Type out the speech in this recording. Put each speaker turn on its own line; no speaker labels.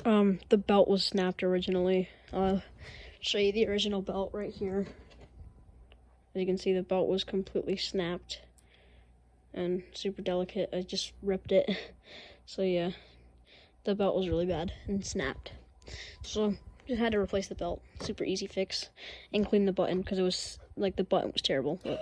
The belt was snapped originally. Show you the original belt right here. As you can see, the belt was completely snapped and super delicate. I just ripped it. So yeah, the belt was really bad and snapped. So just had to replace the belt. Super easy fix. And clean the button because it was like the button was terrible. Look.